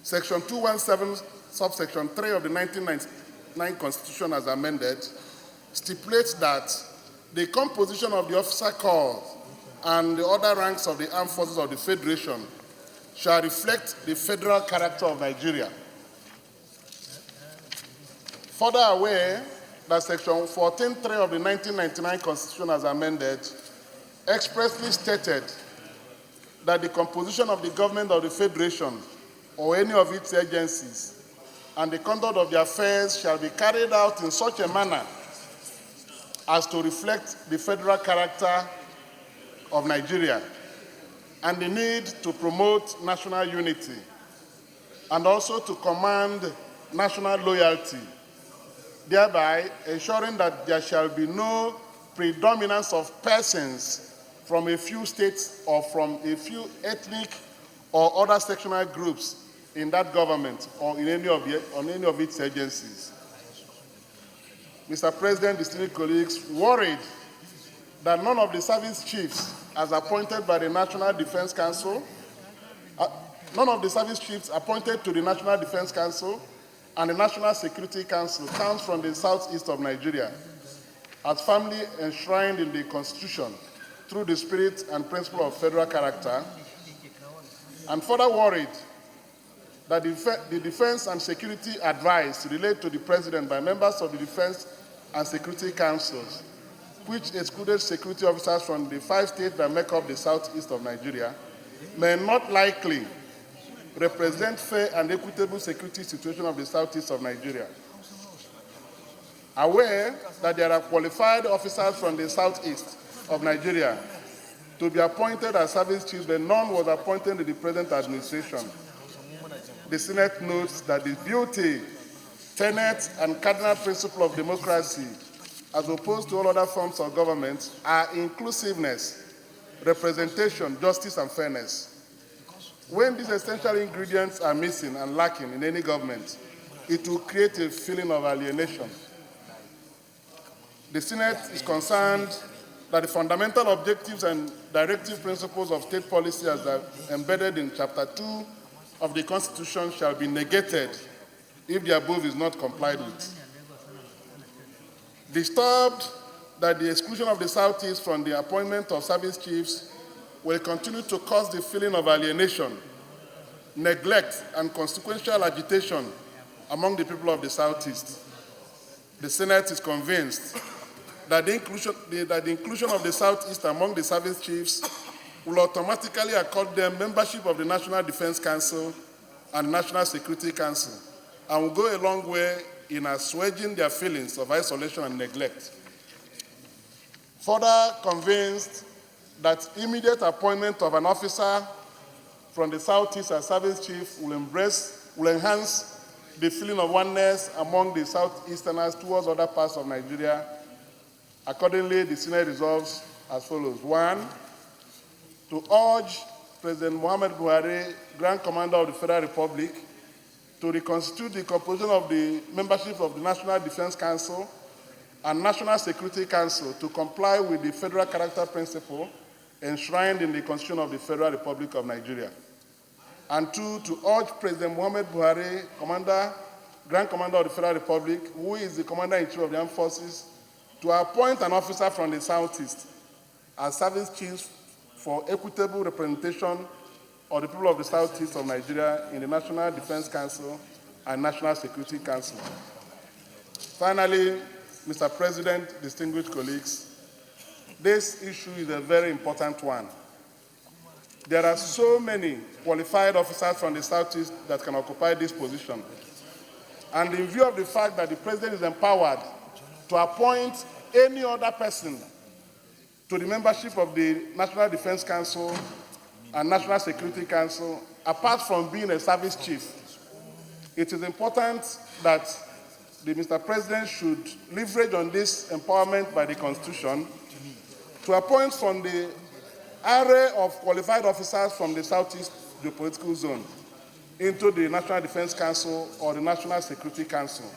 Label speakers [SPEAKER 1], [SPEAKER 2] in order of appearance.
[SPEAKER 1] Section 217, subsection 3 of the 1999 Constitution as amended stipulates that the composition of the officer corps and the other ranks of the armed forces of the Federation shall reflect the federal character of Nigeria. Further aware that Section 14.3 of the 1999 Constitution as amended expressly stated that the composition of the government of the Federation or any of its agencies and the conduct of their affairs shall be carried out in such a manner as to reflect the federal character of Nigeria and the need to promote national unity and also to command national loyalty, thereby ensuring that there shall be no predominance of persons from a few states or from a few ethnic or other sectional groups in that government or in any of its agencies. Mr. President, distinguished colleagues, worried that none of the service chiefs as appointed by the National Defense Council, none of the service chiefs appointed to the National Defense Council and the National Security Council comes from the southeast of Nigeria, as firmly enshrined in the Constitution through the spirit and principle of federal character, and further worried that the defense and security advice related to the President by members of the Defense and Security Councils, which excluded security officers from the 5 states that make up the southeast of Nigeria, may not likely represent fair and equitable security situation of the southeast of Nigeria. Aware that there are qualified officers from the southeast of Nigeria to be appointed as service chiefs, but none was appointed in the present administration. The Senate notes that the beauty, tenet, and cardinal principle of democracy, as opposed to all other forms of government, are inclusiveness, representation, justice, and fairness. When these essential ingredients are missing and lacking in any government, it will create a feeling of alienation. The Senate is concerned that the fundamental objectives and directive principles of state policy as embedded in Chapter 2 of the Constitution shall be negated if the above is not complied with. Disturbed that the exclusion of the Southeast from the appointment of service chiefs will continue to cause the feeling of alienation, neglect, and consequential agitation among the people of the Southeast. The Senate is convinced that the inclusion of the Southeast among the service chiefs will automatically accord them membership of the National Defense Council and National Security Council, and will go a long way in assuaging their feelings of isolation and neglect. Further convinced that immediate appointment of an officer from the Southeast as service chief will enhance the feeling of oneness among the Southeasterners towards other parts of Nigeria. Accordingly, the Senate resolves as follows. 1, to urge President Muhammad Buhari, Grand Commander of the Federal Republic, to reconstitute the composition of the membership of the National Defense Council and National Security Council to comply with the federal character principle enshrined in the Constitution of the Federal Republic of Nigeria. And 2, to urge President Muhammad Buhari, Grand Commander of the Federal Republic, who is the Commander-in-Chief of the Armed Forces, to appoint an officer from the Southeast as service chief for equitable representation of the people of the Southeast of Nigeria in the National Defense Council and National Security Council. Finally, Mr. President, distinguished colleagues, this issue is a very important one. There are so many qualified officers from the Southeast that can occupy this position. And in view of the fact that the President is empowered to appoint any other person to the membership of the National Defense Council and National Security Council, apart from being a service chief, it is important that the Mr. President should leverage on this empowerment by the Constitution to appoint from the array of qualified officers from the Southeast geopolitical zone into the National Defense Council or the National Security Council.